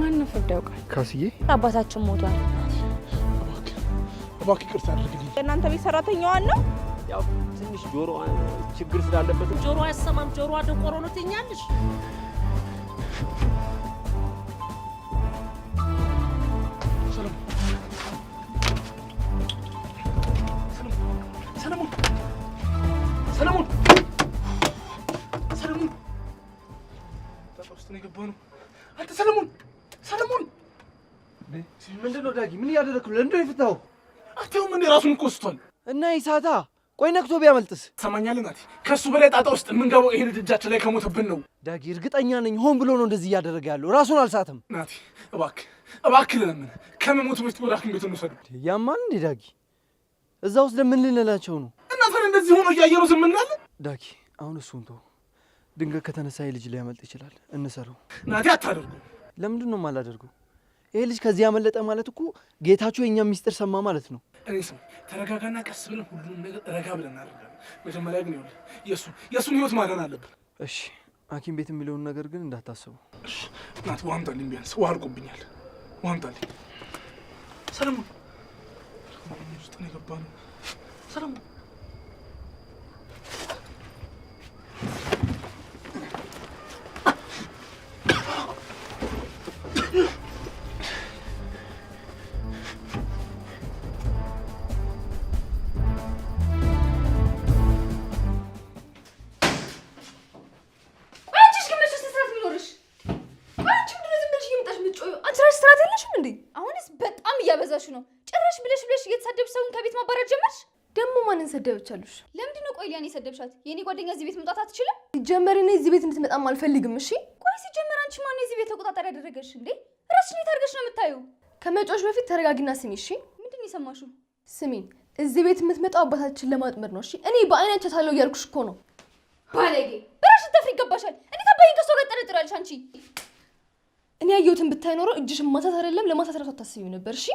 ማን ነው ፍርድ ያውቃል? ካስዬ አባታችን ሞቷል። እባክህ ይቅርታ አድርግልኝ። እናንተ ቤት ሰራተኛዋን ነው? ያው ትንሽ ጆሮ ችግር ስላለበት ጆሮ አይሰማም፣ ጆሮ ደንቆሮ ነው ትኛለሽ። ሰለሞን ነው የገባው ነው። አንተ ሰለሞን ምንድነው ዳጊ? ምን እያደረክ ነው? ለምንድነው የፈታው? አትየውም እንደ ራሱን እኮ ስቷል። እና ይሳታ ቆይ ነክቶ ቢያመልጥስ? ሰማኛለህ ናቲ፣ ከሱ በላይ ጣጣ ውስጥ የምንገባው ይሄን እጃችን ላይ ከሞተብን ነው። ዳጊ እርግጠኛ ነኝ ሆን ብሎ ነው እንደዚህ እያደረገ ያለው። ራሱን አልሳተም። ናቲ እባክህ ለምን ከመሞቱ በፊት ወደ ሐኪም ቤት እንውሰደው። ያማን እንዴ ዳጊ? እዛ ውስጥ ለምን ልንላቸው ነው? እናንተ እንደዚህ ሆኖ እያየሩ ዝም እንላለን? ዳጊ አሁን እሱን ተው። ድንገት ከተነሳ ልጅ ሊያመልጥ ይችላል። እንሰረው። ናቲ አታደርጉ። ለምንድን ነው የማላደርገው? ይሄ ልጅ ከዚህ ያመለጠ ማለት እኮ ጌታቸው የኛ ሚስጥር ሰማ ማለት ነው። እኔ ስም ተረጋጋና ቀስ ብለን ሁሉንም ነገር ረጋ ብለን እናደርጋለን። መጀመሪያ ግን የእሱን ህይወት ማዳን አለብን። እሺ ሐኪም ቤት የሚለውን ነገር ግን እንዳታስቡ። እሺ ናቲ ውሃ አምጣልኝ፣ ቢያንስ ውሃ አልቆብኛል። ውሃ አምጣልኝ። ሰለሞን ውስጥ ነው የገባነው። ሰለሞን ነው ጭራሽ ብለሽ እየተሳደብሽ ሰውን ከቤት ማባረር ጀመርሽ። ደግሞ ማንን ሰደበቻሉሽ? ለምንድን ነው ቆይ ሊያን የሰደብሻት? የኔ ጓደኛ እዚህ ቤት መምጣት አትችልም? ሲጀመር እኔ እዚህ ቤት እንድትመጣም አልፈልግም። እሺ ቆይ ሲጀመር አንቺ ማን ነው እዚህ ቤት ተቆጣጣሪ ያደረገሽ እንዴ? ራስሽን የታርገሽ ነው የምታዩ? ከመጮሽ በፊት ተረጋጊና ስሚ። እሺ ምንድን ነው የሰማሽው? ስሚኝ፣ እዚህ ቤት የምትመጣው አባታችን ለማጥመድ ነው። እሺ እኔ በአይናቸው ታለው እያልኩሽ እኮ ነው። ባለጌ በራስሽ ተፍሪ ይገባሻል። እኔ ታባይን ከሷ ጋር ጠረጥራለሽ አንቺ። እኔ ያየሁትን ብታይ ኖሮ እጅሽን ማሳት አይደለም ለማሳት ራሱ አታስቢው ነበር። እሺ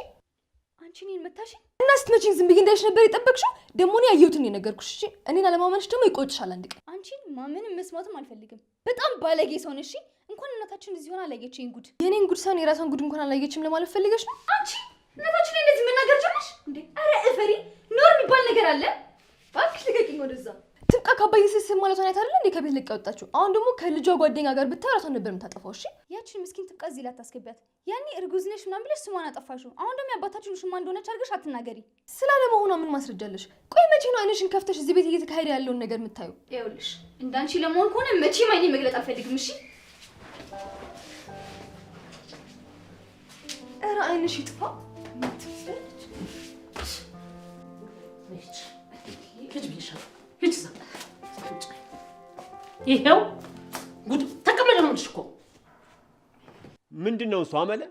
አንቺ እኔን መታሽኝ እና ስትመጪኝ ዝም ብዬ እንዳይሽ ነበር የጠበቅሽው። ደግሞ እኔ ያየሁትን የነገርኩሽ። እሺ እኔን አለማመንሽ ደግሞ ይቆጭሻል አንድ ቀን። አንቺን ማመንም መስማትም አልፈልግም። በጣም ባለጌ ሰው ነሽ። እሺ እንኳን እናታችን እዚህ ሆና አላየችኝ ጉድ። የኔን ጉድ ሳይሆን የራሷን ጉድ እንኳን አላየችም ለማለት ፈልገሽ ነው? አንቺ እናታችን ላይ እንደዚህ መናገር ጀመርሽ እንዴ? አረ እፈሪ። ኖር የሚባል ነገር አለ? እባክሽ ልቀቂኝ ወደዛ። ትብቃ ካባዬ ስስም ማለቷን አይታ አይደል እንዴ ከቤት ለቃ ወጣችሁ። አሁን ደግሞ ከልጇ ጓደኛ ጋር ብታይ ራሷን ነበር የምታጠፋው። እሺ ያቺን ምስኪን ትብቃ እዚህ ላይ አታስገቢያት። ያኔ እርጉዝ ነሽ ምናምን ብለሽ ስሟን አጠፋሽው። አሁን ደግሞ ያባታችን ሽማ እንደሆነች አድርገሽ አትናገሪ። ስላለመሆኗ ምን ማስረጃለሽ? ቆይ መቼ ነው አይንሽን ከፍተሽ እዚህ ቤት እየተካሄደ ያለውን ነገር የምታዩ? ይኸውልሽ እንዳንቺ ለመሆን ከሆነ መቼም አይኔ መግለጥ አልፈልግም። እሺ ኧረ አይንሽ ይጥፋ። ይሄው ጉድ ተቀመጭ ነው እኮ። ምንድነው እሱ አመለ?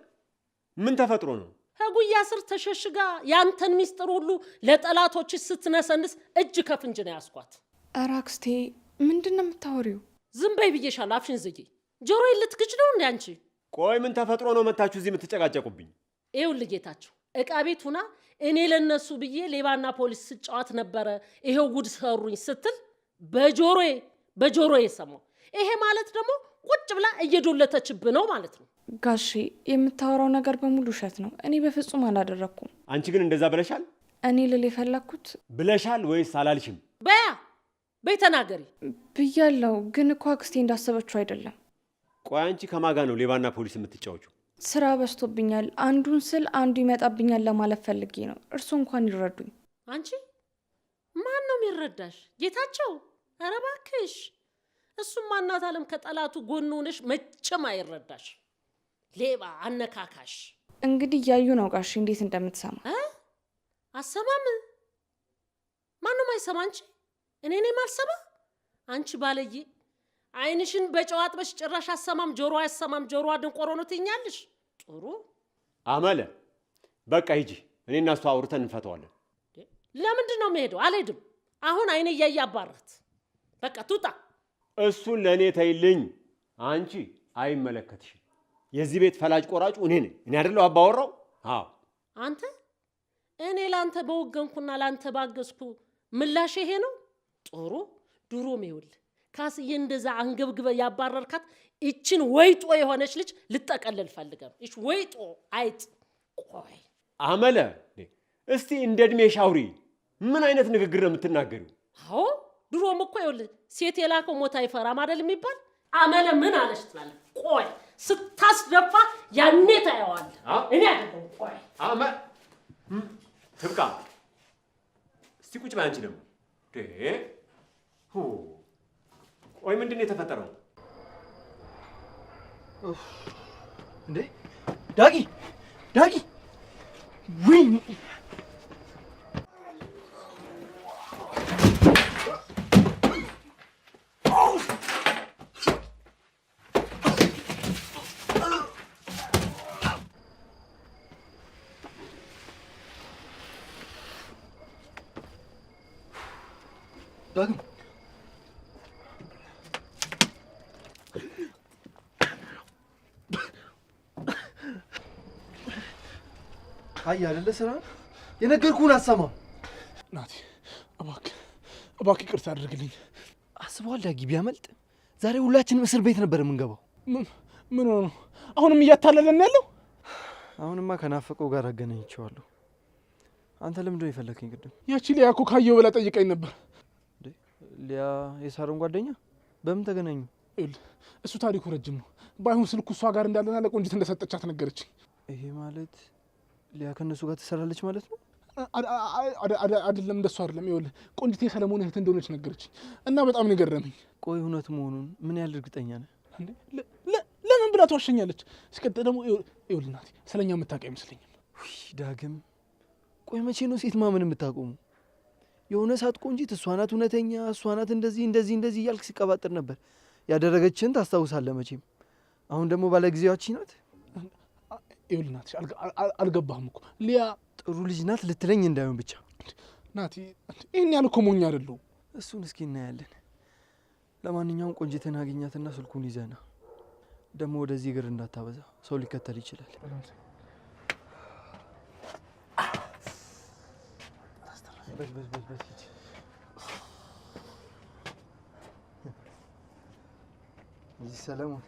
ምን ተፈጥሮ ነው? ከጉያ ስር ተሸሽጋ ያንተን ሚስጥር ሁሉ ለጠላቶች ስትነሰንስ እጅ ከፍንጅ ነው ያስኳት። ኧረ አክስቴ ምንድነው የምታወሪው? ዝም በይ ብዬሻለሁ። አፍሽን ዝጊ። ጆሮዬን ልትግጭ ነው እንዴ አንቺ? ቆይ ምን ተፈጥሮ ነው መታችሁ እዚህ የምትጨቃጨቁብኝ? ይኸውልህ ጌታቸው እቃ ቤት ሁና እኔ ለነሱ ብዬ ሌባና ፖሊስ ስጫወት ነበረ ይሄው ጉድ ሰሩኝ ስትል በጆሮዬ ሰማሁ። ይሄ ማለት ደግሞ ቁጭ ብላ እየዶለተችብ ነው ማለት ነው። ጋሼ የምታወራው ነገር በሙሉ ውሸት ነው። እኔ በፍጹም አላደረኩም። አንቺ ግን እንደዛ ብለሻል? እኔ ልል የፈለኩት ብለሻል ወይስ አላልሽም? በይ ተናገሪ ብያለሁ። ግን እኮ አክስቴ እንዳሰበችው አይደለም። ቆይ አንቺ ከማጋ ነው ሌባና ፖሊስ የምትጫወቹ? ስራ በዝቶብኛል። አንዱን ስል አንዱ ይመጣብኛል ለማለት ፈልጌ ነው። እርሱ እንኳን ይረዱኝ። አንቺ ማን ነው የሚረዳሽ? ጌታቸው? ኧረ እባክሽ እሱም ማናት አለም ከጠላቱ ጎን ሆነሽ መቼም አይረዳሽ። ሌባ አነካካሽ። እንግዲህ እያዩ ነው ጋሽ እንዴት እንደምትሰማ። አሰማም? ማንም አይሰማ። አንቺ እኔ ነኝ ማልሰማ? አንቺ ባለዬ አይንሽን በጨዋጥበሽ ጭራሽ አሰማም ጆሮ አያሰማም ጆሮ አድንቆሮ ነው ትኛለሽ። ጥሩ አመለ በቃ ሂጂ። እኔና እሱ አውርተን እንፈታዋለን። ለምንድን ነው የምሄደው? አልሄድም። አሁን አይኔ እያየ አባራት። በቃ ትውጣ። እሱን ለእኔ ተይልኝ። አንቺ አይመለከትሽም። የዚህ ቤት ፈላጭ ቆራጩ እኔ ነኝ። እኔ አይደለሁ አባወራው? አዎ አንተ። እኔ ላንተ በወገንኩና ላንተ ባገዝኩ ምላሽ ይሄ ነው? ጥሩ ድሮም ይኸውልህ ካስዬ እንደዛ አንገብግበ ያባረርካት እችን ወይጦ የሆነች ልጅ ልጠቀልል ፈልገም እሺ ወይጦ አይጥ ቆይ አመለ እስቲ እንደ እድሜ ሻውሪ ምን አይነት ንግግር ነው የምትናገሪው? አዎ ድሮም እኮ ይኸውልህ ሴት የላከው ሞት አይፈራም አይደል የሚባል አመለ ምን አለሽ ትላለህ? ቆይ ስታስደፋ ያኔ ታየዋለህ። እኔ አይደለም ቆይ ትብቃ እስቲ ቁጭ በይ አንቺ ደግሞ ቆይ ምንድን ነው የተፈጠረው? እንዴ ዳጊ ወይ ዳግም አይ አይደለ ስራ የነገርኩህን አሰማ ናቲ እባክህ ይቅርታ አድርግልኝ። አስበዋል ዳጊ ቢያመልጥ ዛሬ ሁላችንም እስር ቤት ነበር የምንገባው። ምን ሆነ? አሁንም እያታለለን ያለው? አሁንማ ከናፈቀው ጋር አገናኝቼዋለሁ። አንተ ለምንድን ነው የፈለከኝ ቅድም? ያቺ ሊያ እኮ ካየሁ ብላ ጠይቀኝ ነበር። ሊያ የሳሮን ጓደኛ? በምን ተገናኙ? እሱ ታሪኩ ረጅም ነው። ባይሆን ስልኩ እሷ ጋር እንዳለና ለቆንጂት እንደሰጠቻት ነገረችኝ። ይሄ ማለት ሊያ ከእነሱ ጋር ትሰራለች ማለት ነው? አይደለም እንደሱ አይደለም። ይኸውልህ ቆንጂት የሰለሞን እህት እንደሆነች ነገረችኝ እና በጣም ነው የገረመኝ። ቆይ እውነት መሆኑን ምን ያህል እርግጠኛ ነህ? ለምን ብላ ትዋሸኛለች? ሲቀጥል ደግሞ ይኸውልህ ናቲ ስለኛ የምታውቅ አይመስለኝም። ዳግም ቆይ መቼ ነው ሴት ማመን የምታቆሙ? የሆነ ሰዓት ቆንጂት እሷ ናት እውነተኛ፣ እሷ ናት እንደዚህ እያልክ ሲቀባጥር ነበር። ያደረገችን ታስታውሳለህ መቼም። አሁን ደግሞ ባለጊዜያችን ናት። ይኸውልህ ናቲ አልገባህም እኮ ሊያ ጥሩ ልጅ ናት ልትለኝ እንዳይሆን ብቻ። ናቲ ይህን ያህል እኮ ሞኝ አይደለሁም። እሱን እስኪ እናያለን። ለማንኛውም ቆንጂትን አግኛትና ስልኩን ይዘና ደግሞ ወደዚህ እግር እንዳታበዛ፣ ሰው ሊከተል ይችላል። ይህ ሰለሞን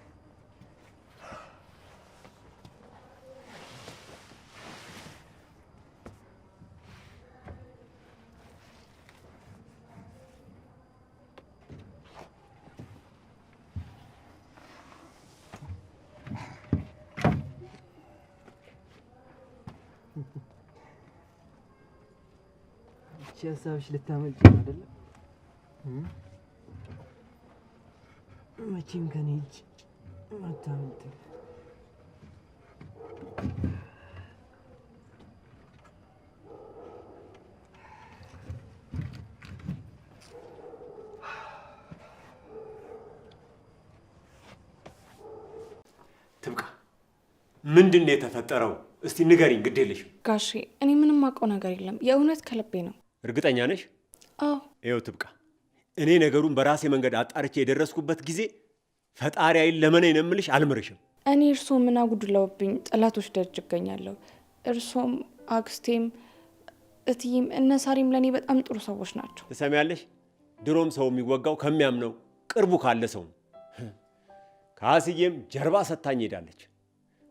ሀሳብሽ ልታመልጭ ነው አይደለ? መቼም ከኔ እጅ አታመልጥም። ትብቃ ምንድን ነው የተፈጠረው? እስቲ ንገሪኝ። ግድ የለሽም ጋሼ። እኔ ምንም አውቀው ነገር የለም። የእውነት ከልቤ ነው። እርግጠኛ ነሽ? አዎ። ይኸው ትብቃ፣ እኔ ነገሩን በራሴ መንገድ አጣርቼ የደረስኩበት ጊዜ ፈጣሪ አይል ለመኔ ነው የምልሽ፣ አልምርሽም። እኔ እርስዎ ምን አጉድለውብኝ ጠላቶች ደጅ እገኛለሁ። እርሶም አክስቴም እትዬም እነ ሳሪም ለእኔ በጣም ጥሩ ሰዎች ናቸው። ትሰሚያለሽ? ድሮም ሰው የሚወጋው ከሚያምነው ቅርቡ ካለ ሰው። ካስዬም ጀርባ ሰታኝ ሄዳለች።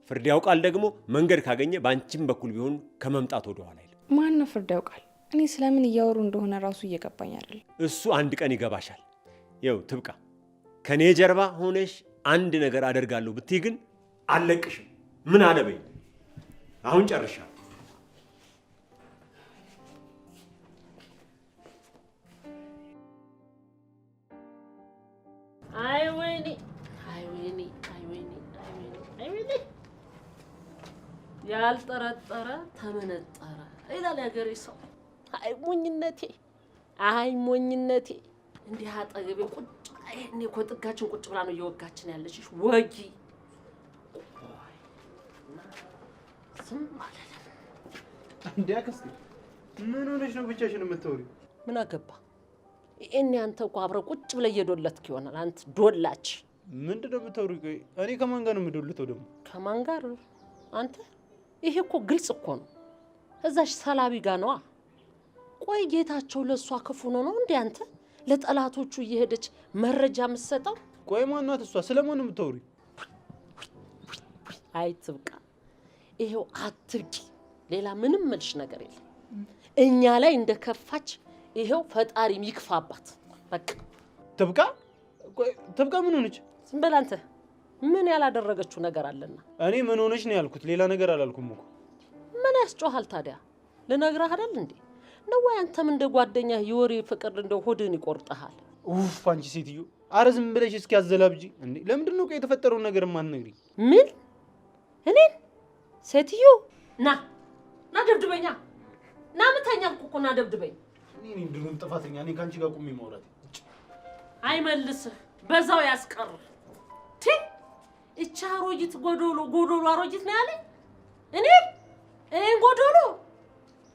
ፍርድ ያውቃል ደግሞ መንገድ ካገኘ በአንቺም በኩል ቢሆን ከመምጣት ወደ ኋላ አይልም። ማን ነው ፍርድ ያውቃል? እኔ ስለምን እያወሩ እንደሆነ ራሱ እየገባኝ አይደል። እሱ አንድ ቀን ይገባሻል። ይኸው ትብቃ፣ ከኔ ጀርባ ሆነሽ አንድ ነገር አደርጋለሁ ብትይ ግን አልለቅሽም። ምን አለበኝ። አሁን ጨርሻ። አይ ወይኔ ያልጠረጠረ ተመነጠረ ይላል ያገሬ ሰው። አይ ሞኝነቴ እንዲህ አጠገቤ ቁጭ እኔ እኮ ጥጋችን ቁጭ ብላ ነው እየወጋችን ያለችሽ ወጊ። ዝም ማለት እንዴ አክስቴ ምን ሆነሽ ነው ብቻሽን የምትወሪው? ምን አገባ? እኔ አንተ እኮ አብረው ቁጭ ብለ እየዶለትክ ይሆናል። አንተ ዶላች ምንድነው የምታወሪው? ቆይ እኔ ከማን ጋር ነው የምዶልተው ደግሞ? ከማን ጋር አንተ? ይሄ እኮ ግልጽ እኮ ነው። እዛሽ ሰላቢ ጋር ነዋ። ቆይ ጌታቸው ለሷ ክፉ ነው እንዴ? አንተ ለጠላቶቹ እየሄደች መረጃ የምትሰጠው? ቆይ ማናት እሷ? ስለማን ነው የምታወሪ? አይ ትብቃ፣ ይሄው አትብቂ። ሌላ ምንም መልሽ ነገር የለም። እኛ ላይ እንደከፋች ይሄው ፈጣሪም ይክፋባት። በቃ ትብቃ። ቆይ ትብቃ ምን ሆነች? ዝም በል አንተ። ምን ያላደረገችው ነገር አለና? እኔ ምን ሆነች ነው ያልኩት፣ ሌላ ነገር አላልኩም እኮ። ምን ያስጮሃል ታዲያ? ልነግርህ አይደል እንዴ? ነው ወይ አንተም እንደ ጓደኛ የወሬ ፍቅር እንደው ሆድን ይቆርጣሃል? ኡፍ አንቺ ሴትዮ፣ አረ ዝም ብለሽ እስኪ አዘላብጂ እንዴ! ለምንድን ነው የተፈጠረውን ነገር ማንነግሪኝ? ምን እኔ ሴትዮ ና ደብድበኛ፣ ና ምተኛልኩ እኮ ና ደብድበኝ። እኔ ድሮም ጥፋተኛ ነኝ ካንቺ ጋር ቁሚ ማውራት። አይመልስህ በዛው ያስቀር። ቲ እቻ አሮጊት ጎዶሎ አሮጊት ነው ያለኝ። እኔን ጎዶሎ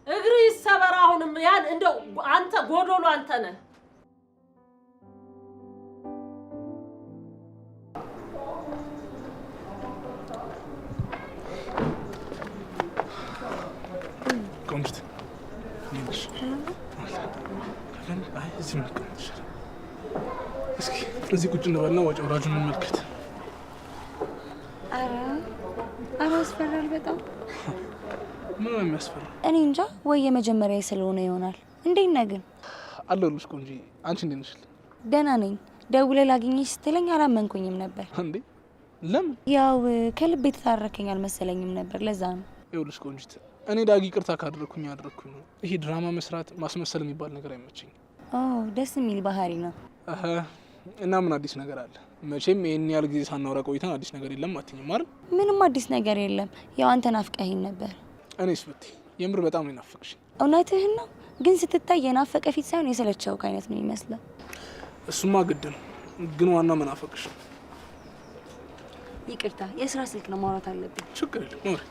እግሪ ይሰበር። አሁንም ያን እንደው አንተ ጎዶሎ አንተ ነህ። ቆንጆት ነሽ? አይ እዚህ መቀመጥ ይሻላል። እስኪ እዚህ ቁጭ እንበልና ወጪ ወራጁን እንመልከት። ኧረ ያስፈራል በጣም። ምን ነው የሚያስፈራ? እኔ እንጃ፣ ወይ የመጀመሪያ ስለሆነ ይሆናል። እንዴት ነህ ግን? አለሁልሽ ቆንጆ። አንቺ እንዴት ነሽ? ደህና ነኝ። ደውለህ ላግኝሽ ስትለኝ አላመንኩኝም ነበር። እንዴ ለምን? ያው ከልብ የተታረከኝ አልመሰለኝም ነበር፣ ለዛ ነው። ይኸውልሽ ቆንጆት፣ እኔ ዳጊ ይቅርታ ካደረኩኝ ያደረኩኝ ነው። ይሄ ድራማ መስራት ማስመሰል የሚባል ነገር አይመቸኝም። ደስ የሚል ባህሪ ነው። እና ምን አዲስ ነገር አለ? መቼም ይሄን ያህል ጊዜ ሳናወራ ቆይተን አዲስ ነገር የለም አትይኝም አይደል? ምንም አዲስ ነገር የለም። ያው አንተ ናፍቀኸኝ ነበር። እኔስ ብትይ የምር በጣም ነው ናፈቅሽኝ። እውነትህን ነው፣ ግን ስትታይ የናፈቀ ፊት ሳይሆን የሰለቸው አይነት ነው የሚመስለው። እሱማ ግድ ነው፣ ግን ዋና መናፈቅሽ። ይቅርታ፣ የስራ ስልክ ነው፣ ማውራት አለብኝ። ችግር የለም ኖሪ።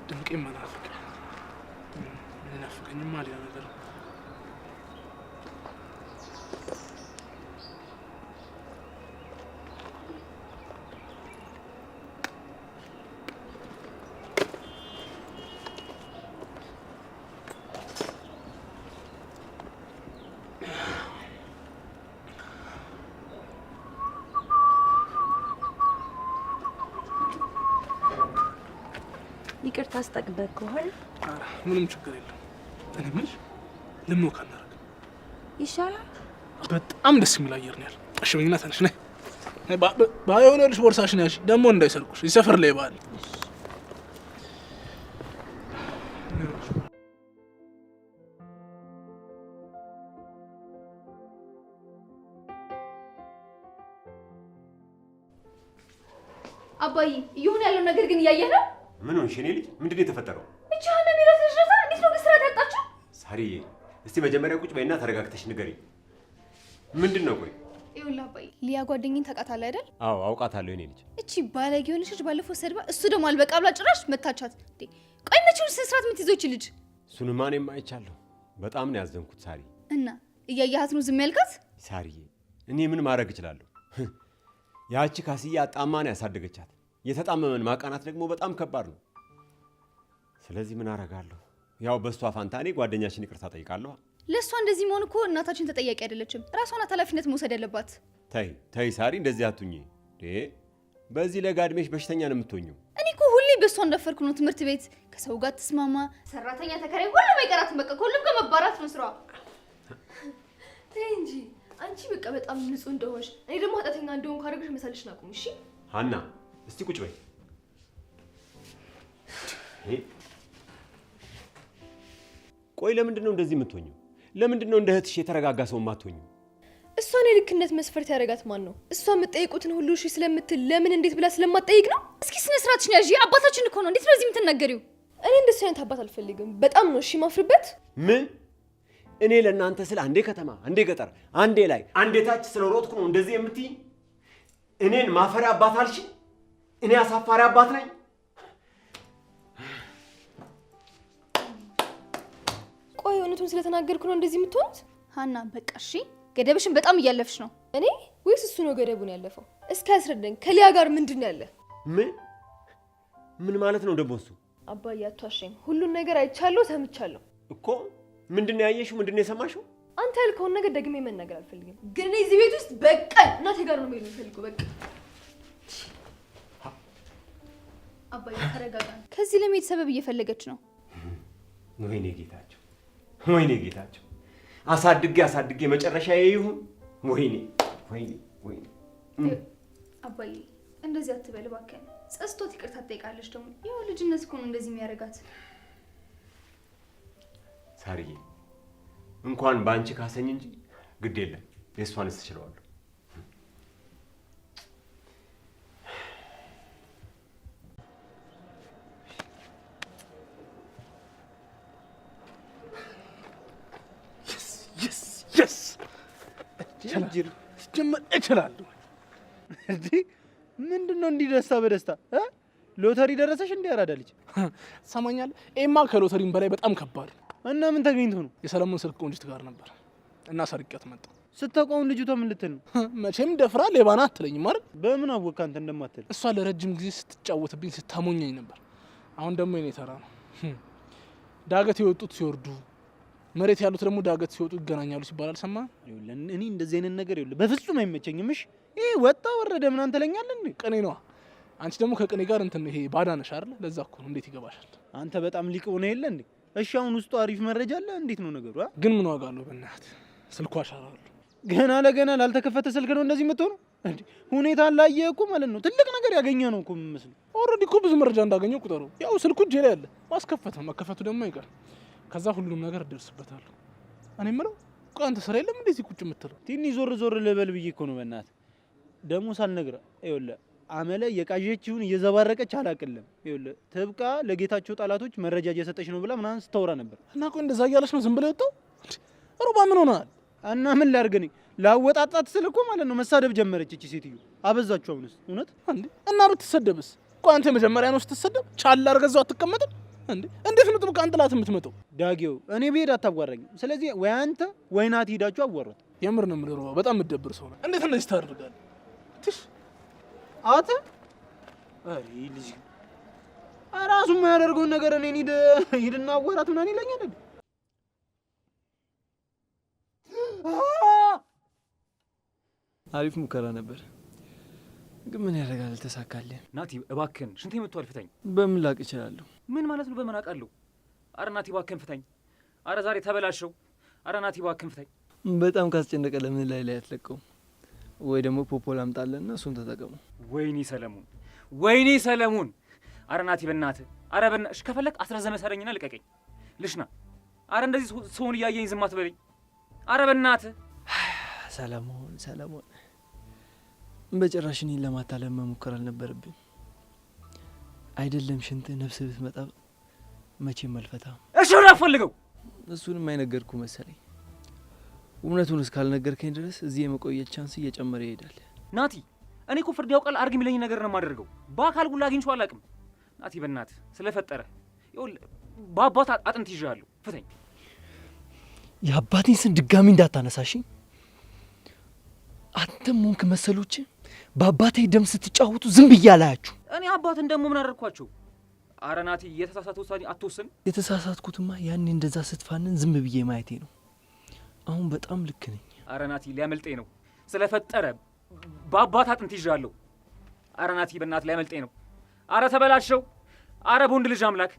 ድምቄ መናፈቅ ናፍቀኝማ ሌላ ነገር ነው። ይቅርታ አስጠቅበህ ከሆነ ምንም ችግር የለም። እኔ የምልሽ ለምን ወክ አናደርግ? ይሻላል። በጣም ደስ የሚል አየር ነው ያለው። እሺ በይና ተነሽ ነይ። ባይሆን ልሽ ቦርሳሽን ያዥ፣ ደግሞ እንዳይሰርቁሽ። ይሰፈር ላይ ባል አባዬ ይሁን ያለው ነገር ግን እያየህ ነው። ምን ሆንሽ? እኔ ልጅ ምንድን ነው የተፈጠረው? ብቻ ነው ሚራስ ልጅታ እንዴት ነው ግስራ ታጣችሁ? ሳሪዬ እስቲ መጀመሪያ ቁጭ በይና ተረጋግተሽ ንገሪ። ምንድን ነው? ቆይ ይኸውልህ አባዬ፣ ሊያ ጓደኛዬን ታውቃታለህ አይደል? አዎ አውቃታለሁ። እኔ ልጅ እቺ ባለጌ የሆነች ልጅ ባለፈው ሰድባ፣ እሱ ደግሞ አልበቃ ብላ ጭራሽ መታቻት። እንዴ ቆይ መቼ ነው ስነ ስርዓት የምትይዘው እቺ ልጅ? እሱንማ እኔም አይቻለሁ። በጣም ነው ያዘንኩት ሳሪ። እና እያያሃት ነው ዝም ያልካት? ሳሪዬ እኔ ምን ማድረግ እችላለሁ? ያቺ ካስዬ አጣማ ነው ያሳደገቻት። የተጣመመን ማቃናት ደግሞ በጣም ከባድ ነው። ስለዚህ ምን አረጋለሁ? ያው በሷ ፋንታ እኔ ጓደኛሽን ይቅርታ ጠይቃለሁ። ለሷ እንደዚህ መሆን እኮ እናታችን ተጠያቂ አይደለችም። ራሷ ናት ኃላፊነት መውሰድ ያለባት። ተይ ሳሪ፣ እንደዚህ አትሁኚ። በዚህ ለጋ እድሜሽ በሽተኛ ነው የምትሆኚው። እኔ እኮ ሁሌ በሷ እንዳፈርኩ ነው። ትምህርት ቤት ከሰው ጋር ትስማማ፣ ሰራተኛ፣ ተከራይ ሁሉም አይቀራትም። በቃ ሁሉም ጋር መባራት ነው ስራዋ። ተይ እንጂ አንቺ በቃ በጣም ንጹህ እንደሆንሽ፣ እኔ ደግሞ ኃጢአተኛ እንደሆንኩ ካደረግሽ መሳልሽን አቁም። እሺ ሀና፣ እስቲ ቁጭ በይ። ቆይ ለምንድን ነው እንደዚህ የምትሆኚው? ለምንድን ነው እንደ እህትሽ የተረጋጋ ሰው የማትሆኚው? እሷን የልክነት መስፈርት ያደረጋት ማን ነው? እሷ የምትጠይቁትን ሁሉ እሺ ስለምትል ለምን እንዴት ብላ ስለማትጠይቅ ነው? እስኪ ስነ ስርዓትሽን ያዢ። አባታችን እኮ ነው። እንዴት ነው እዚህ የምትናገሪው? እኔ እንደሱ አይነት አባት አልፈልግም። በጣም ነው እሺ ማፍርበት። ምን? እኔ ለእናንተ ስለ አንዴ ከተማ አንዴ ገጠር አንዴ ላይ አንዴ ታች ስለሮጥኩ ነው እንደዚህ የምትይኝ? እኔን ማፈሪያ አባት አልሽ? እኔ አሳፋሪ አባት ነኝ? ቆይ እውነቱን ስለተናገርኩ ነው እንደዚህ የምትሆኑት? ሀና በቃ እሺ፣ ገደብሽን በጣም እያለፍሽ ነው። እኔ ወይስ እሱ ነው ገደቡን ያለፈው? እስኪ ያስረዳኝ። ከሊያ ጋር ምንድን ነው ያለ? ምን ማለት ነው ደግሞ እሱ? አባዬ አትዋሸኝ። ሁሉን ነገር አይቻለሁ፣ ሰምቻለሁ እኮ። ምንድነው ያየሽው? ምንድነው የሰማሽው? አንተ ያልከውን ነገር ደግሜ መናገር አልፈልግም፣ ግን እኔ እዚህ ቤት ውስጥ በቀል እናቴ ጋር ነው መሄድ የምፈልገው። በቃ አባዬ ተረጋጋ። ከዚህ ለመሄድ ሰበብ እየፈለገች ነው። ወይኔ ጌታቸው፣ ወይኔ ጌታቸው፣ አሳድጌ መጨረሻ ይሁን። ወይኔ ወይኔ ወይኔ። አባዬ እንደዚህ አትበል እባክህ። ጸስቶት ይቅርታ ትጠይቃለች። ደግሞ ያው ልጅነት እኮ ነው እንደዚህ የሚያደርጋት። ሳርዬ እንኳን ባንቺ ካሰኝ እንጂ ግድ የለም የእሷንስ እችለዋለሁ። እችላለሁ። እንዴ ምንድነው እንዲህ ደስታ በደስታ ሎተሪ ደረሰሽ? እንዴ አራዳ ልጅ ሰማኛል። ኤማ ከሎተሪም በላይ በጣም ከባድ እና ምን ተገኝቶ ነው? የሰለሞን ስልክ ቆንጅት ጋር ነበር እና ሰርቄት መጣ። ስታውቀውን ልጅቷ ምን ልትል ነው? መቼም ደፍራ ሌባ ናት አትለኝም አይደል? በምን አወቅህ አንተ እንደማትል? እሷ ለረጅም ጊዜ ስትጫወትብኝ ስታሞኘኝ ነበር። አሁን ደግሞ የኔ ተራ ነው። ዳገት የወጡት ሲወርዱ መሬት ያሉት ደግሞ ዳገት ሲወጡ ይገናኛሉ ሲባል አልሰማህም? እኔ እንደዚህ አይነት ነገር በፍጹም አይመቸኝም። እሺ ይሄ ወጣ ወረደ ምናምን ትለኛለህ እንዴ? ቅኔ ነዋ። አንቺ ደግሞ ከቅኔ ጋር እንትን ይሄ ባዳ ነሽ አይደል? ለዛ እኮ ነው። እንዴት ይገባሻል? አንተ በጣም ሊቅ ሆነህ የለ እንዴ? እሺ አሁን ውስጡ አሪፍ መረጃ አለ። እንዴት ነው ነገሩ? ግን ምን ዋጋ አለው? በእናትህ ስልኩ አሻራሉ። ገና ለገና ላልተከፈተ ስልክ ነው እንደዚህ የምትሆነው እንዴ? ሁኔታ ላየህ እኮ ማለት ነው ትልቅ ነገር ያገኘ ነው እኮ የሚመስለው። ኦልሬዲ እኮ ብዙ መረጃ እንዳገኘው ቁጠሩ። ያው ስልኩ እጄ ላይ አለ። ማስከፈት ነው፣ መከፈቱ ደግሞ አይቀር። ከዛ ሁሉም ነገር እደርስበታለሁ። እኔ የምለው እኮ አንተ ስራ የለም እንደዚህ ቁጭ የምትለው? ትንሽ ዞር ዞር ልበል ብዬ እኮ ነው። በእናትህ ደግሞ ሳልነግርህ ይኸውልህ አመለ የቃዠችውን እየዘባረቀች አላቅልም። ይኸውልህ ትብቃ ለጌታቸው ጠላቶች መረጃ እየሰጠች ነው ብላ ምናምን ስታወራ ነበር። እና ቆይ እንደዛ እያለች ነው ዝም ብለህ የወጣው? ሩባ ምን ሆነሃል? እና ምን ላድርግ እኔ ላወጣጣት ስል እኮ ማለት ነው መሳደብ ጀመረች እቺ ሴትዮ። አበዛችሁ አሁንስ እውነት እንዴ? እና ብትሰደብስ? ቆይ አንተ መጀመሪያ ነው ስትሰደብ ቻል አድርገህ እዛው አትቀመጥም እንዴ? እንዴት ነው ጥብቃ አንጥላት የምትመጣው? ዳጊው እኔ ብሄድ አታጓራኝም። ስለዚህ ወይ አንተ ወይ ናቲ ሄዳችሁ አዋሯት። የምር ነው የምልህ ሩባ፣ በጣም የምትደብር ሰው ነው። እንዴት እንደዚህ ታደርጋለህ? ትሽ አተ አሪ ልጅ ራሱ የማያደርገውን ነገር እኔ ሂድና አዋራት ምናምን ይለኛል እንዴ? አሪፍ ሙከራ ነበር፣ ግን ምን ያደርጋል አልተሳካልኝም። ናቲ እባክህን ሽንቴ መጥቷል፣ ፍታኝ። በምን ላቅ እችላለሁ? ምን ማለት ነው በምን አውቃለሁ? አረ ናቲ እባክህን ፍታኝ። አረ ዛሬ ተበላሸው። አረ ናቲ እባክህን ፍታኝ። በጣም ካስጨነቀ ለምን ላይ አትለቀውም? ወይ ደግሞ ፖፖ ላምጣለና እሱን ተጠቀሙ። ወይኔ ሰለሞን፣ ወይኔ ሰለሞን። አረ ናቲ በእናትህ፣ አረ በእናትህ ከፈለክ አስረዘመ ሰረኝና ልቀቀኝ። ልሽና አረ እንደዚህ ሰውን እያየኝ ዝም አትበለኝ። አረ በእናትህ ሰለሞን በጭራሽ እኔን ለማታለል መሞከር አልነበረብኝ። አይደለም ሽንት ነፍስ ብትመጣ መቼም አልፈታም። እሺ ወደ አፈልገው። እሱንም አይነገርኩ መሰለኝ። እውነቱን እስካልነገርከኝ ድረስ እዚህ የመቆየት ቻንስ እየጨመረ ይሄዳል። ናቲ እኔ እኮ ፍርድ ያውቃል አርግ የሚለኝ ነገር ነው የማደርገው። በአካል ጉላ አግኝቼው አላውቅም። ናቲ በእናትህ ስለፈጠረ በአባት አጥንት ይዣለሁ፣ ፍተኝ። የአባቴን ስም ድጋሚ እንዳታነሳሽኝ። አንተም ሆንክ መሰሎች በአባቴ ደም ስትጫወቱ ዝም ብዬ አላያችሁ። እኔ አባትን ደግሞ ምን አደረኳቸው? አረ ናቲ የተሳሳተ ውሳኔ አትወስን። የተሳሳትኩትማ ያኔ እንደዛ ስትፋንን ዝም ብዬ ማየቴ ነው። አሁን በጣም ልክ ነኝ። አረ ናቲ ሊያመልጠኝ ነው ስለፈጠረ በአባት አጥንት ይዣለሁ። አረ ናቲ በእናትህ ሊያመልጠኝ ነው። አረ ተበላሸው። አረ በወንድ ልጅ አምላክ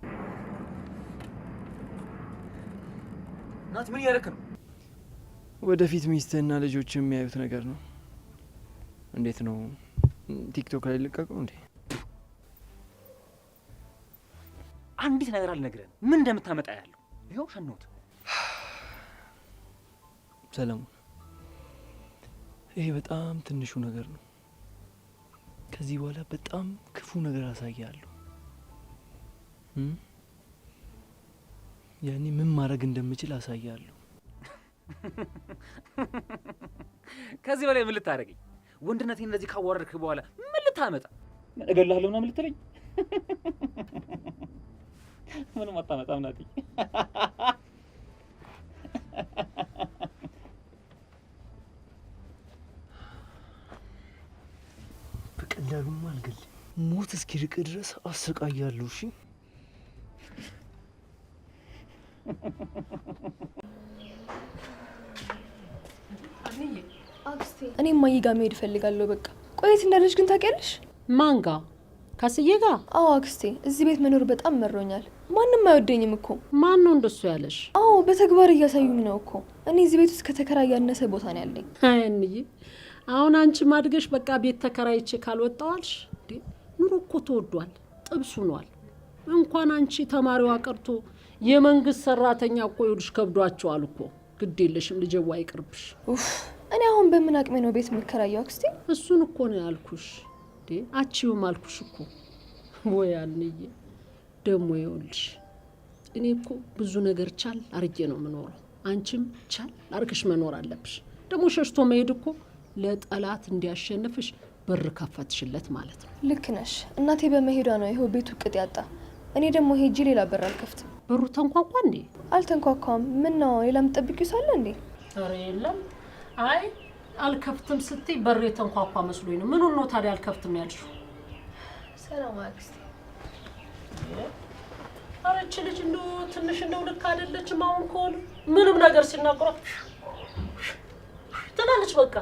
ናቲ ምን እያደረክ ነው? ወደፊት ሚስትህና ልጆች የሚያዩት ነገር ነው። እንዴት ነው ቲክቶክ ላይ ልቀቀው እንዴ? አንዲት ነገር አልነግረን ምን እንደምታመጣ ያለው ይኸው ሸኖት። ሰለሞን ይሄ በጣም ትንሹ ነገር ነው። ከዚህ በኋላ በጣም ክፉ ነገር አሳያለሁ። ያኔ ምን ማድረግ እንደምችል አሳያለሁ። ከዚህ በላይ ምን ልታደርገኝ? ወንድነቴን እንደዚህ ካዋረድክ በኋላ ምን ልታመጣ? ምን እገልሃለሁ ምናምን ልትለኝ? ምንም አታመጣም ናቲ። በቀላሉማ አልገልም። ሞት እስኪርቅ ድረስ አሰቃያለሁ። እሺ አክስቴ እኔ እማዬ ጋር መሄድ እፈልጋለሁ። በቃ ቆየት እንዳለች ግን ታውቂያለሽ? ማን ጋር? ካስዬ ጋር? አዎ አክስቴ፣ እዚህ ቤት መኖር በጣም መሮኛል። ማንም አይወደኝም እኮ። ማን ነው እንደሱ ያለሽ? አዎ በተግባር እያሳዩኝ ነው እኮ። እኔ እዚህ ቤት ውስጥ ከተከራይ ያነሰ ቦታ ነው ያለኝ። አይንዬ አሁን አንቺ ማድገሽ በቃ ቤት ተከራይቼ ካልወጣዋልሽ ኑሮ እኮ ተወዷል፣ ጥብስ ሆኗል። እንኳን አንቺ ተማሪዋ ቀርቶ የመንግስት ሰራተኛ እኮ ይኸውልሽ ከብዷቸዋል እኮ። ግድ የለሽም ልጄዋ ይቅርብሽ። እኔ አሁን በምን አቅሜ ነው ቤት የምከራየው አክስቴ? እሱን እኮ ነው ያልኩሽ። አቺውም አልኩሽ እኮ። ወይ አንዬ ደግሞ ይኸውልሽ እኔ እኮ ብዙ ነገር ቻል አርጌ ነው የምኖረው። አንቺም ቻል አርገሽ መኖር አለብሽ። ደግሞ ሸሽቶ መሄድ እኮ ለጠላት እንዲያሸንፍሽ በር ከፈትሽለት ማለት ነው። ልክ ነሽ። እናቴ በመሄዷ ነው ይኸው ቤቱ ቅጥ ያጣ። እኔ ደግሞ ሄጄ ሌላ በር አልከፍትም። በሩ ተንኳኳ እንዴ? አልተንኳኳም። ምን ነው ሌላ የምትጠብቂው ሳለ እንዴ? ኧረ የለም። አይ አልከፍትም ስትይ በር የተንኳኳ መስሎኝ ነው። ምኑን ነው ታዲያ አልከፍትም ያልሽው? ሰላም አክስቴ። ኧረ እቺ ልጅ እንደው ትንሽ እንደው ልክ አይደለችም። አሁን ከሆነ ምንም ነገር ሲናገሯት ትላለች በቃ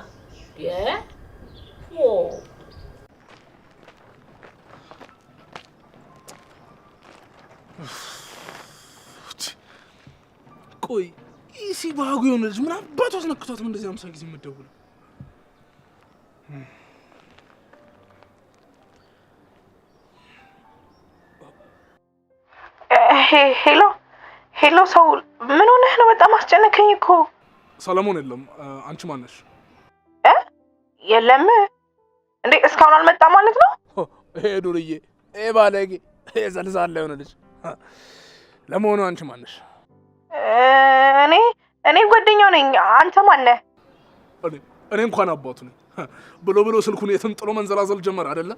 ቆይ ኢሲ ባጉ የሆነ ልጅ ምን አባቷ አስነክቷት ነው እንደዚህ 50 ጊዜ የምትደውለው? ሄሎ ሄሎ፣ ሰው ምን ሆነህ ነው? በጣም አስጨነቀኝ እኮ። ሰለሞን የለም። አንቺ ማን ነሽ? የለም እንዴ? እስካሁን አልመጣ ማለት ነው? ይሄ ዱርዬ፣ ይሄ ባለጌ፣ ይሄ ዘልዛላ የሆነ ልጅ። ለመሆኑ አንቺ ማን ነሽ? እኔ ጓደኛው ነኝ። አንተ ማን ነህ? እኔ እንኳን አባቱ ነኝ። ብሎ ስልኩን የትም ጥሎ መንዘላዘል ጀመረ አይደለ?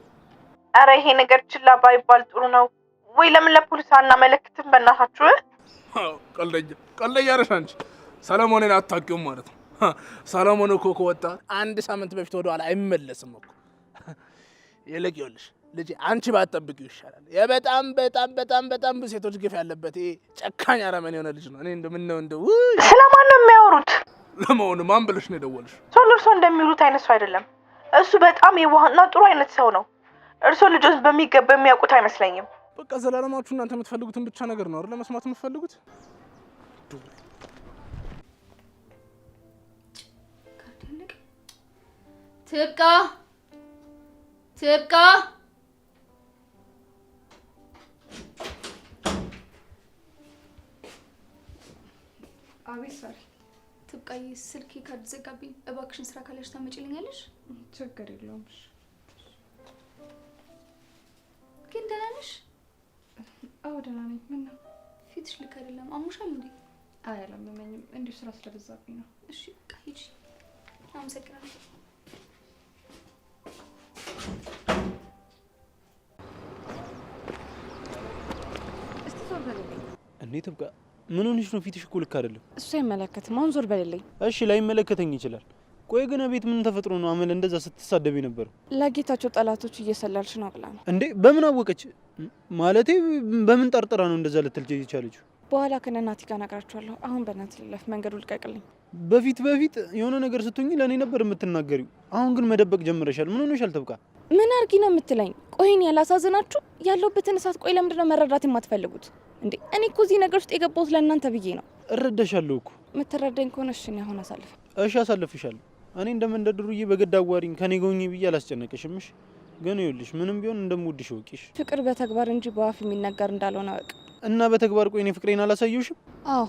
አረ ይሄ ነገር ችላ ባይባል ጥሩ ነው ወይ? ለምን ለፖሊስ አናመለክትም? በእናታችሁ። ቀልደኛ ነሽ አንቺ። ሰለሞንን አታውቂውም ማለት ነው። ሰለሞን እኮ ከወጣ 1 ሳምንት በፊት ወደ ኋላ አይመለስም እኮ። ይልቅ ይኸውልሽ ልጄ፣ አንቺ ባትጠብቂው ይሻላል። የበጣም በጣም በጣም በጣም ብዙ ሴቶች ግፍ ያለበት ይሄ ጨካኝ አረመኔ የሆነ ልጅ ነው። እኔ እንደው ስለማን ነው የሚያወሩት? ለመሆኑ ማን ብለሽ ነው የደወልሽ? እርሶ እንደሚሉት አይነት ሰው አይደለም። እሱ በጣም የዋህና ጥሩ አይነት ሰው ነው። እርሶ ልጆች በሚገባ የሚያውቁት አይመስለኝም። በቃ ዘላለማችሁ እናንተ የምትፈልጉትን ብቻ ነገር ነው አይደል መስማት የምትፈልጉት? ትብቃ። አቤት ሳሪ። ትብቃዬ፣ ስልኬ ካርድ ዘጋብኝ። እባክሽን ስራ ካለሽ ታመጪልኛለሽ? ችግር የለውም። ግን ደህና ነሽ? አዎ ደህና ነኝ። ምን ነው ፊትሽ ልክ አይደለም። አሞሻል እንዴ? አይ አላመመኝም፣ እንዲሁ ስራ ስለበዛብኝ ነው። እሺ በቃ ሂጂ። አመሰግናለሁ። እስቲ ዞር በልልኝ። እንዴ ትብቃ፣ ምን ሆነሽ ነው? ፊትሽ እኮ ልክ አይደለም። እሱ አይመለከትም። አሁን ዞር በልልኝ። እሺ ላይመለከተኝ ይችላል። ቆይ ግን ቤት ምን ተፈጥሮ ነው አመል እንደዛ ስትሳደብ የነበረው? ለጌታቸው ጠላቶች እየሰላልሽ ነው ብላ ነው። እንዴ በምን አወቀች? ማለቴ በምን ጠርጥራ ነው እንደዛ ልትል የቻለችው? በኋላ ከነናቲ ጋር እነግራቸዋለሁ። አሁን በእናትህ ልለፍ፣ መንገዱ ልቀቅልኝ። በፊት የሆነ ነገር ስትሆኚ ለእኔ ነበር የምትናገሪው። አሁን ግን መደበቅ ጀምረሻል። ምን ሆነሻል ትብቃ? ምን አርጊ ነው የምትለኝ? ቆይን ያላሳዝናችሁ ያለሁበትን እሳት። ቆይ ለምንድን ነው መረዳት የማትፈልጉት እንዴ? እኔ እኮ እዚህ ነገር ውስጥ የገባሁት ለእናንተ ብዬ ነው። እረዳሻለሁ እኮ። የምትረዳኝ ከሆነ እሺ፣ እኔ አሁን አሳልፍ። እሺ አሳልፍሻለሁ። እኔ እንደምንደድሩዬ በገድ አዋሪኝ ከኔ ጎኝ ብዬ አላስጨነቅሽም። እሺ ግን ይኸውልሽ ምንም ቢሆን እንደምወድሽ ወቂሽ። ፍቅር በተግባር እንጂ በአፍ የሚነገር እንዳልሆነ አውቅ እና በተግባር ቆይ እኔ ፍቅሬን አላሳየውሽም? አዎ፣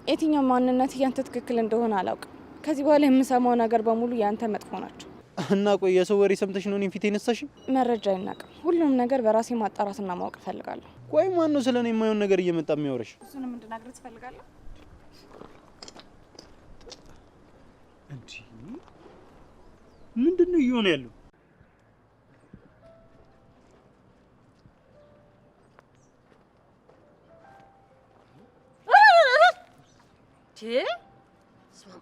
የትኛው ማንነት ያንተ ትክክል እንደሆነ አላውቅም። ከዚህ በኋላ የምሰማው ነገር በሙሉ ያንተ መጥፎ ናቸው። እና ቆይ የሰው ወሬ ሰምተሽ ነው እኔን ፊት የነሳሽ? መረጃ አይናቅም። ሁሉንም ነገር በራሴ ማጣራትና ማወቅ እፈልጋለሁ። ቆይ ማን ነው ስለኔ የማይሆን ነገር እየመጣ የሚያወራሽ? እሱንም እንድናግርህ ትፈልጋለህ? እንዴ ምንድነው እየሆነ ያለው?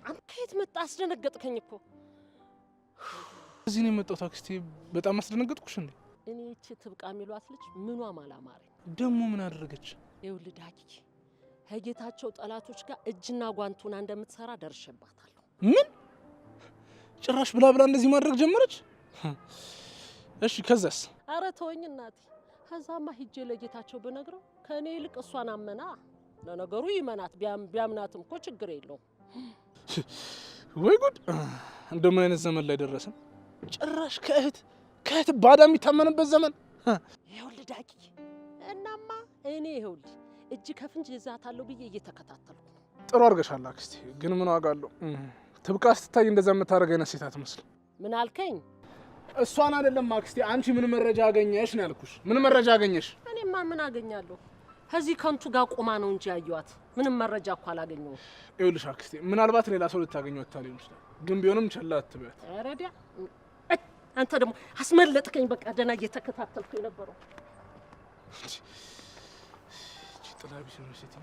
አንተ የት መጣ? አስደነገጥከኝ እኮ። እዚህ ነው የመጣሁት አክስቴ። በጣም አስደነገጥኩሽ እንዴ? እኔ እቺ ትብቃ የሚሏት ልጅ ምኗም አላማረኝ። ደግሞ ምን አደረገች? ይኸውልህ ዳጊ፣ ከጌታቸው ጠላቶች ጋር እጅና ጓንቱና እንደምትሰራ ደርሼባታለሁ። ምን ጭራሽ ብላ እንደዚህ ማድረግ ጀመረች? እሺ ከዛስ? አረ ተወኝ እናቴ። ከዛማ ሂጄ ለጌታቸው ብነግረው ከእኔ ይልቅ እሷን አመና። ለነገሩ ይመናት ቢያምናትም እኮ ችግር የለውም። ወይ ጉድ! እንደምን አይነት ዘመን ላይ ደረስን? ጭራሽ ከእህት ባዳ የሚታመንበት ዘመን። ይኸውልህ ዳጊ፣ እናማ እኔ ይኸውልህ እጅ ከፍንጅ ይዛታለሁ ብዬ እየተከታተልኩ ነው። ጥሩ አድርገሻል አክስቴ። ግን ምን ዋጋ አለው? ትብቃ ስትታይ እንደዛ የምታደርግ አይነት ሴት አትመስል። ምን አልከኝ? እሷን አይደለም አክስቴ፣ አንቺ ምን መረጃ አገኘሽ ነው ያልኩሽ። ምን መረጃ አገኘሽ? እኔማ ምን አገኛለሁ? ከዚህ ከንቱ ጋር ቆማ ነው እንጂ ያየኋት። ምንም መረጃ እኮ አላገኘሁም። ይኸውልሽ አክስቴ፣ ምናልባት ሌላ ሰው ልታገኘው ሊሆን ይችላል። ግን ቢሆንም ቸላ አትበያት። ረዲያ አንተ ደግሞ አስመለጥከኝ። በቃ ደህና እየተከታተልኩ የነበረው ጥላቢስ ነው ሴትዮ።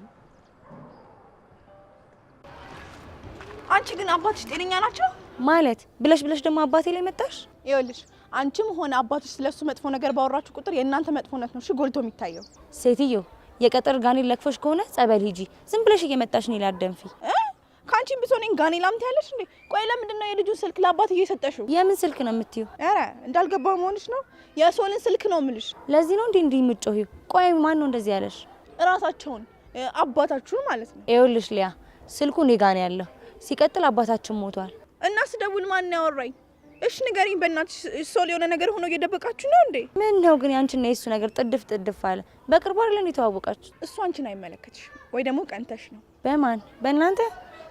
አንቺ ግን አባትሽ ጤነኛ ናቸው ማለት ብለሽ ደግሞ አባቴ ላይ መጣሽ? ይኸውልሽ አንቺም ሆነ አባትሽ ስለሱ መጥፎ ነገር ባወራችሁ ቁጥር የእናንተ መጥፎነት ነው ጎልቶ የሚታየው። ሴትዮ የቀጠር ጋኔል ለክፎሽ ከሆነ ጸበል ሂጂ። ዝም ብለሽ እየመጣሽ ነው ላደንፊ። ካንቺም ቢሶኔን ጋኔል አምት ያለሽ እንዴ? ቆይ ለምንድን ነው የልጁን ስልክ ለአባት እየሰጠሽው? የምን ስልክ ነው የምትዩ? ኧረ እንዳልገባው መሆንሽ ነው። የሶልን ስልክ ነው ምልሽ። ለዚህ ነው እንዲህ የምትጮሂው? ቆይ ማን ነው እንደዚህ ያለሽ? እራሳቸውን አባታችሁ ማለት ነው። ይኸውልሽ ሊያ ስልኩ እኔ ጋር ነው ያለው። ሲቀጥል አባታችን ሞቷል። እና ስደውል ማን ያወራኝ? እሺ ንገሪኝ በእናትሽ። ሶል የሆነ ነገር ሆኖ እየደበቃችሁ ነው እንዴ? ምን ነው ግን ያንቺና የሱ ነገር ጥድፍ አለ። በቅርቡ አይደል የተዋወቃችሁ? እሱ አንቺን አይመለከትሽ ወይ ደግሞ ቀንተሽ ነው። በማን በእናንተ?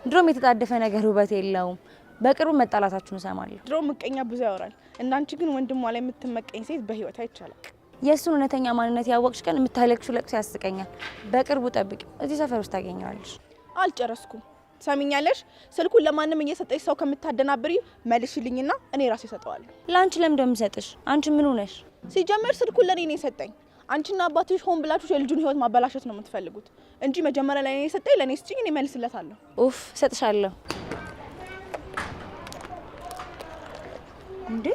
ድሮም የተጣደፈ ነገር ውበት የለውም። በቅርቡ መጣላታችሁን እሰማለሁ። ድሮ ምቀኛ ብዙ ያወራል። እንዳንቺ ግን ወንድሟ ላይ የምትመቀኝ ሴት በህይወት አይቻላል። የእሱን እውነተኛ ማንነት ያወቅሽ ቀን የምታለቅሹ ለቅሶ ያስቀኛል። በቅርቡ ጠብቂ፣ እዚህ ሰፈር ውስጥ ታገኘዋለሽ። አልጨረስኩም። ትሰሚኛለሽ? ስልኩን ለማንም እየሰጠሽ ሰው ከምታደናብሪ መልሽልኝና እኔ ራሴ እሰጠዋለሁ። ለአንቺ ለምን እንደምሰጥሽ? አንቺ ምን ሆነሽ? ሲጀመር ስልኩን ለኔ ነው የሰጠኝ። አንቺና አባትሽ ሆን ብላችሁ የልጁን ህይወት ማበላሸት ነው የምትፈልጉት እንጂ መጀመሪያ ላይ ነው የሰጠኝ። ለኔ ስጪኝ፣ እኔ መልስለታለሁ። ኡፍ እሰጥሻለሁ። እንዴ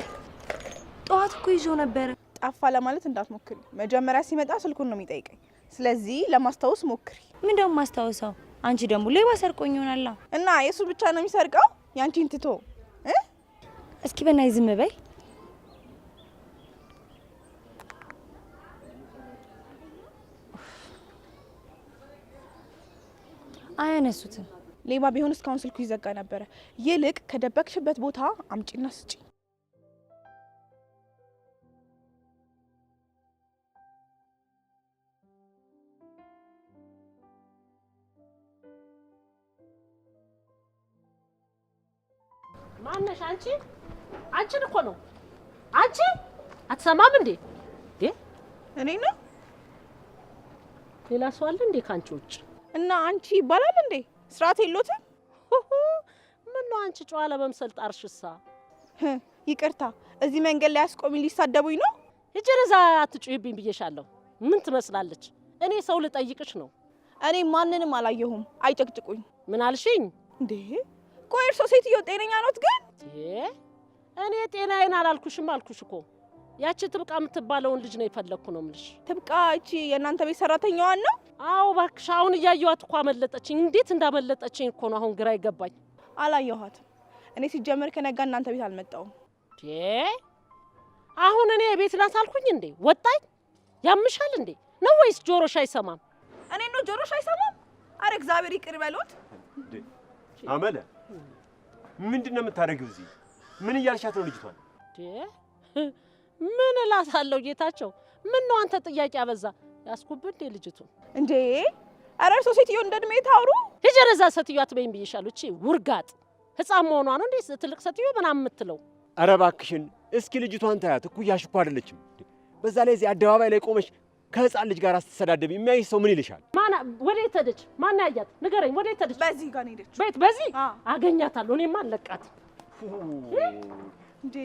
ጠዋት እኮ ይዞ ነበር። ጠፋ ለማለት እንዳትሞክሪ። መጀመሪያ ሲመጣ ስልኩን ነው የሚጠይቀኝ። ስለዚህ ለማስታወስ ሞክሪ። ምን ደሞ ማስታወሰው? አንቺ ደግሞ ሌባ ሰርቆኝ ይሆናል እና የሱ ብቻ ነው የሚሰርቀው ያንቺን ትቶ። እስኪ በእናትሽ ዝም በይ። አያነሱትም። ሌባ ቢሆን እስካሁን ስልኩ ይዘጋ ነበረ። ይልቅ ከደበቅሽበት ቦታ አምጪና ስጪ። ማነሽ አንቺ? አንቺን እኮ ነው። አንቺ አትሰማም እንዴ? እኔ ነው። ሌላ ሰው አለ እንዴ ካንቺ ውጭ? እና አንቺ ይባላል እንዴ? ስርዓት የለዎትም? ምን ነው አንቺ ጨዋ ለመምሰል ጣርሽሳ? ይቅርታ፣ እዚህ መንገድ ላይ አስቆሚ ሊሳደቡኝ ነው። እጀረዛ አትጩይብኝ ብዬሻለሁ። ምን ትመስላለች? እኔ ሰው ልጠይቅሽ ነው። እኔ ማንንም አላየሁም። አይጨቅጭቁኝ። ምን አልሽኝ እንዴ? ቆይ እርሶ ሴትዮ ጤነኛ ኖት ግን? እኔ ጤናዬን አላልኩሽም አልኩሽ እኮ። ያቺ ትብቃ የምትባለውን ልጅ ነው የፈለግኩ ነው የምልሽ። ትብቃ እቺ የእናንተ ቤት ሰራተኛዋን ነው? አዎ እባክሽ፣ አሁን እያየኋት እኮ አመለጠችኝ። እንዴት እንዳመለጠችኝ እኮ ነው አሁን ግራ ይገባኝ። አላየኋትም። እኔ ሲጀመር ከነጋ እናንተ ቤት አልመጣሁም። አሁን እኔ ቤት ናት አልኩኝ እንዴ? ወጣኝ? ያምሻል እንዴ ነው ወይስ ጆሮሽ አይሰማም? እኔ ነው ጆሮሽ አይሰማም? አረ እግዚአብሔር ይቅር በሉት። አመለ ምንድን ነው የምታደርጊው እዚህ? ምን እያልሻት ነው ልጅቷን? ምን እላታለሁ ጌታቸው? ምን ነው አንተ ጥያቄ አበዛ። ያስኩብን እንዴ ልጅቱን እንዴ? አረ እርሶ ሴትዮ እንደድሜ ታውሩ። ሂጀረዛ ሴትዮ አትበይም ብዬሻለሁ። እቺ ውርጋጥ ህፃን መሆኗ ነው እንዴ ትልቅ ሴትዮ ምናምን የምትለው? ኧረ እባክሽን እስኪ ልጅቷን ታያት። እኩያሽ እኮ አይደለችም። በዛ ላይ እዚህ አደባባይ ላይ ቆመሽ ከህፃን ልጅ ጋር ስትሰዳደብ የሚያይሽ ሰው ምን ይልሻል? ማና ወዴት ሄደች? ማን ያያት? ንገረኝ፣ ወዴት ሄደች? በዚህ ጋር ነው ሄደች። ቤት በዚህ አገኛታለሁ። እኔማ አለቃት እንዴ?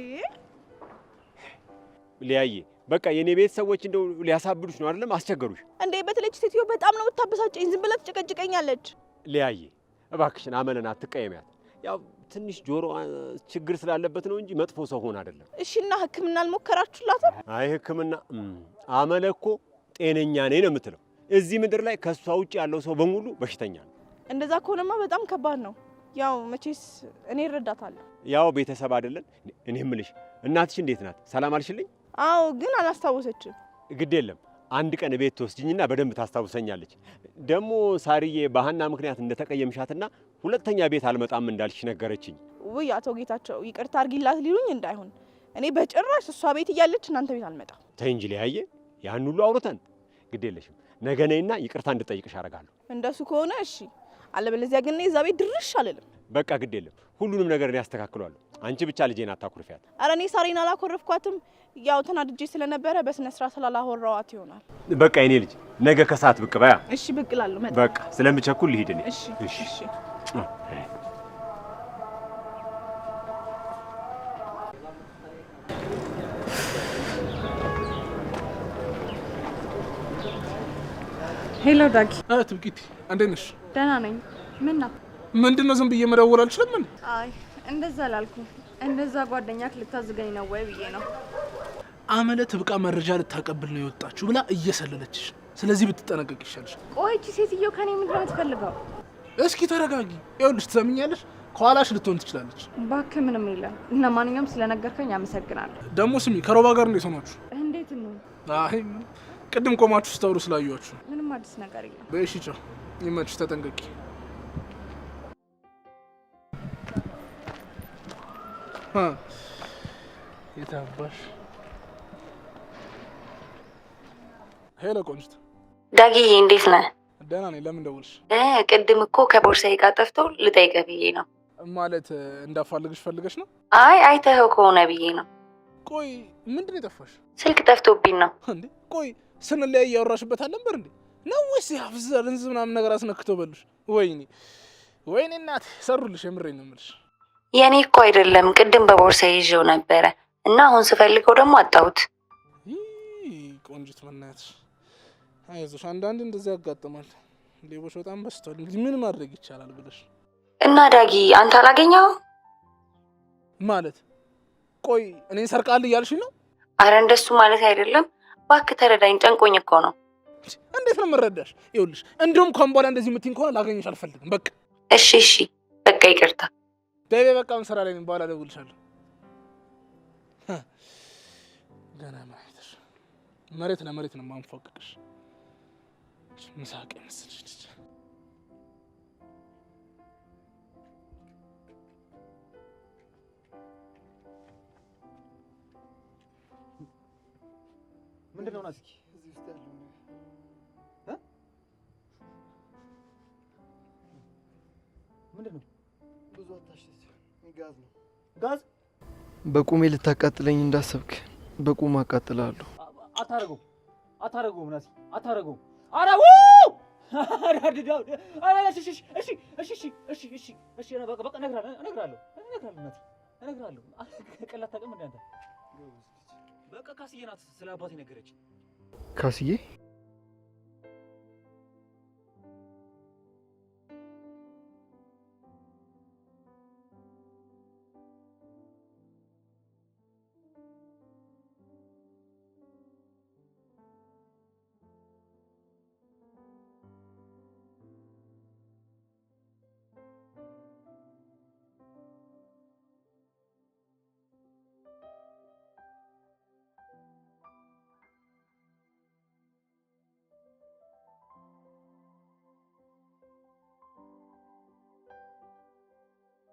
ሊያዬ በቃ የኔ ቤተሰቦች እንደው ሊያሳብዱሽ ነው አይደለም? አስቸገሩሽ እንዴ? በተለይ ሴትዮ በጣም ነው የምታበሳጨኝ። ዝም ብላ ትጨቀጭቀኛለች። ሊያዬ እባክሽን አመለን አትቀየሚያት። ያው ትንሽ ጆሮ ችግር ስላለበት ነው እንጂ መጥፎ ሰው ሆነ አይደለም። እሺና ሕክምና አልሞከራችሁላትም? አይ ሕክምና አመለ እኮ ጤነኛ ነኝ ነው የምትለው። እዚህ ምድር ላይ ከሷ ውጭ ያለው ሰው በሙሉ በሽተኛ ነው። እንደዛ ከሆነማ በጣም ከባድ ነው። ያው መቼስ እኔ እረዳታለሁ። ያው ቤተሰብ አይደለን? እኔ የምልሽ እናትሽ እንዴት ናት? ሰላም አልሽልኝ? አዎ፣ ግን አላስታወሰችም። ግድ የለም አንድ ቀን ቤት ትወስጂኝና በደንብ ታስታውሰኛለች። ደግሞ ሳርዬ በሀና ምክንያት እንደተቀየምሻትና ሁለተኛ ቤት አልመጣም እንዳልሽ ነገረችኝ። ውይ አቶ ጌታቸው ይቅርታ አድርጊላት ሊሉኝ እንዳይሆን። እኔ በጭራሽ እሷ ቤት እያለች እናንተ ቤት አልመጣም። ተይ እንጂ ሊያየ ያን ሁሉ አውርተን ግድ የለሽም። ነገ ነይና ይቅርታ እንድጠይቅሽ አደርጋለሁ። እንደሱ ከሆነ እሺ፣ አለበለዚያ ግን እዛ ቤት ድርሽ አልልም። በቃ ግድ የለም ሁሉንም ነገር እኔ አስተካክለዋለሁ። አንቺ ብቻ ልጄን አታኩርፊያት። ኧረ እኔ ሳሬን አላኮረፍኳትም። ያው ተናድጄ ስለነበረ በስነ ስርዓት ስላላወራኋት ይሆናል። በቃ የኔ ልጅ ነገ ከሰዓት ብቅ በያ። እሺ ብቅ እላለሁ። በቃ ስለምቸኩል ልሂድ እኔ። እሺ እሺ። ሄሎ ዳጊ። ትብቂት እንዴት ነሽ? ደህና ነኝ። ምን ነው? ምንድን ነው ዝም ብዬ መደወል አልችልም? አይ እንደዛ አላልኩም። እንደዛ ጓደኛክ ልታዝገኝ ነው ወይ ብዬ ነው። አመለ ትብቃ መረጃ ልታቀብል ነው የወጣችሁ ብላ እየሰለለችሽ። ስለዚህ ብትጠነቀቅ ይሻልሽ። ቆይ እቺ ሴትዮ ከኔ ምንድን ነው የምትፈልገው? እስኪ ተረጋጊ። ይኸውልሽ ትሰሚኛለሽ፣ ከኋላሽ ልትሆን ትችላለች። እባክህ ምንም የለም። ለማንኛውም ስለነገርከኝ አመሰግናለሁ። ደግሞ ስሚ፣ ከሮባ ጋር እንዴት ሆናችሁ? እንዴት ነው? አይ ቅድም ቆማችሁ ስታወሩ ስላየኋችሁ። ምንም አዲስ ነገር የለም። በእሺ ቻው፣ ይመችሽ፣ ተጠንቀቂ። የታባሽ ሄሎ ቆንጅት። ዳጊዬ እንዴት ነህ? ደህና ነኝ። ለምን ደውልሽ? ቅድም እኮ ከቦርሳዬ ጋር ጠፍቶ ልጠይቅህ ብዬ ነው። ማለት እንዳፋልግሽ ፈልገሽ ነው? አይ አይተኸው ከሆነ ብዬ ነው። ቆይ ምንድን ነው የጠፋሽ? ስልክ ጠፍቶብኝ ነው። እንዴ ቆይ ስንለያይ እያወራሽበት አልነበር እንዴ? ነው ወይስ ያፍዛ ልንዝ ምናምን ነገር አስነክቶ በሉሽ? ወይኔ ወይኔ እናቴ ሰሩልሽ። የምሬን ነው የምልሽ። የኔ እኮ አይደለም፣ ቅድም በቦርሳዬ ይዤው ነበረ እና አሁን ስፈልገው ደግሞ አጣሁት። ቆንጅት በእናትሽ አይዞሽ፣ አንዳንድ እንደዚህ ያጋጥማል። ሌቦች በጣም በዝተዋል። እንግዲህ ምን ማድረግ ይቻላል ብለሽ እና ዳጊ አንተ አላገኘኸው ማለት? ቆይ እኔን ሰርቃል እያልሽኝ ነው? አረ እንደሱ ማለት አይደለም። እባክህ ተረዳኝ፣ ጨንቆኝ እኮ ነው። እንዴት ነው የምረዳሽ? ይኸውልሽ እንደውም ካሁን በኋላ እንደዚህ የምትይኝ ከሆነ ላገኘሽ አልፈልግም። በቃ እሺ እሺ፣ በቃ ይቅርታ። ቤቤ በቃ ምን ስራ ላይ ነኝ፣ በኋላ እደውልልሻለሁ። ገና ማይተሽ መሬት ለመሬት ነው የማንፏቅቅሽ። ምሳቄ መሰለሽ ልጅ። ምንድን ነው ናስኪ እዚህ ውስጥ ያለው ምንድን ነው? ብዙ አታሽት። ጋዝ ነው። ጋዝ? በቁሜ ልታቃጥለኝ እንዳሰብክ በቁም አቃጥላለሁ። አታረገው አታረገው ናሲ አታረገው። አራው አራድዳው እሺ እሺ እሺ እሺ እሺ እሺ እሺ በቃ እነግራለሁ ቀላል ታውቅም እንደ አንተ። በቃ ካስዬ ናት ስለ አባቴ ነገረች። ካስዬ